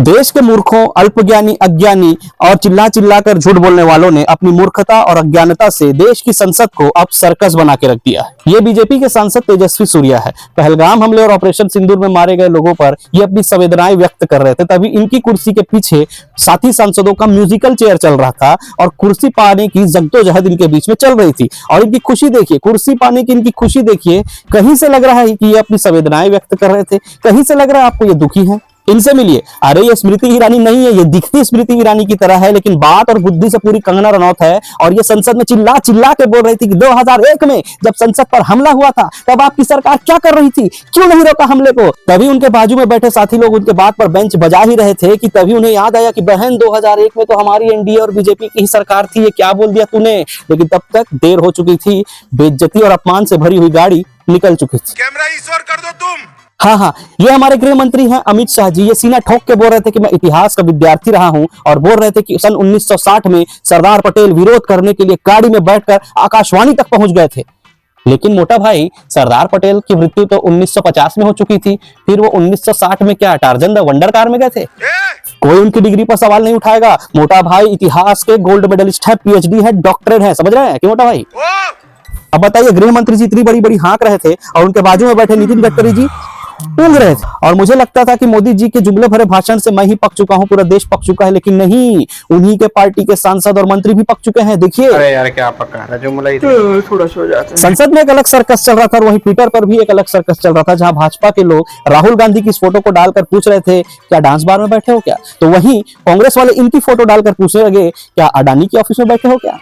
देश के मूर्खों, अल्पज्ञानी, अज्ञानी और चिल्ला चिल्ला कर झूठ बोलने वालों ने अपनी मूर्खता और अज्ञानता से देश की संसद को अब सर्कस बना के रख दिया है। ये बीजेपी के सांसद तेजस्वी सूर्या है। पहलगाम हमले और ऑपरेशन सिंदूर में मारे गए लोगों पर ये अपनी संवेदनाएं व्यक्त कर रहे थे, तभी इनकी कुर्सी के पीछे साथी सांसदों का म्यूजिकल चेयर चल रहा था और कुर्सी पाने की जद्दोजहद इनके बीच में चल रही थी। और इनकी खुशी देखिए, कुर्सी पाने की इनकी खुशी देखिए। कहीं से लग रहा है कि ये अपनी संवेदनाएं व्यक्त कर रहे थे, कहीं से लग रहा है आपको ये दुखी है। इनसे मिलिए। अरे ये स्मृति ईरानी नहीं है, ये दिखती स्मृति ईरानी की तरह है, लेकिन बात और बुद्धि से पूरी कंगना रनौत है। और ये संसद में चिल्ला चिल्ला के बोल रही थी कि 2001 में जब संसद पर हमला हुआ था तब आपकी सरकार क्या कर रही थी, क्यों नहीं रोका हमले को। तभी उनके बाजू में बैठे साथी लोग उनके बात पर बेंच बजा ही रहे थे कि तभी उन्हें याद आया कि बहन 2001 में तो हमारी एनडीए और बीजेपी की ही सरकार थी, ये क्या बोल दिया तूने। लेकिन तब तक देर हो चुकी थी, बेइज्जती और अपमान से भरी हुई गाड़ी निकल चुकी थी। कैमरा ईश्वर कर दो तुम। हाँ, ये हमारे गृह मंत्री हैं अमित शाह जी। ये सीना ठोक के बोल रहे थे कि मैं इतिहास का विद्यार्थी रहा हूं और बोल रहे थे कि सन 1960 में सरदार पटेल विरोध करने के लिए गाड़ी में बैठकर आकाशवाणी तक पहुंच गए थे। लेकिन मोटा भाई, सरदार पटेल की मृत्यु तो 1950 में हो चुकी थी, फिर वो 1960 में क्या टार्जन द वंडर कार में गए थे। कोई उनकी डिग्री पर सवाल नहीं उठाएगा। मोटा भाई इतिहास के गोल्ड मेडलिस्ट है, पीएचडी है, डॉक्टरेट है, समझ रहे हैं कि मोटा भाई। अब बताइए, गृह मंत्री जी इतनी बड़ी बड़ी हाँक रहे थे और उनके बाजू में बैठे नितिन गडकरी जी ऊँग रहे थे। और मुझे लगता था कि मोदी जी के जुमले भरे भाषण से मैं ही पक चुका हूं, पूरा देश पक चुका है, लेकिन नहीं, उन्हीं के पार्टी के सांसद और मंत्री भी पक चुके हैं। देखिए, अरे यार क्या पका रहा, जुमला ही थोड़ा सो जाते हैं। संसद में एक अलग सर्कस चल रहा था और वहीं ट्विटर पर भी एक अलग सर्कस चल रहा था, जहां भाजपा के लोग राहुल गांधी की इस फोटो को डालकर पूछ रहे थे क्या डांस बार में बैठे हो क्या, तो वहीं कांग्रेस वाले इनकी फोटो डालकर पूछने लगे क्या अडानी की ऑफिस में बैठे हो क्या।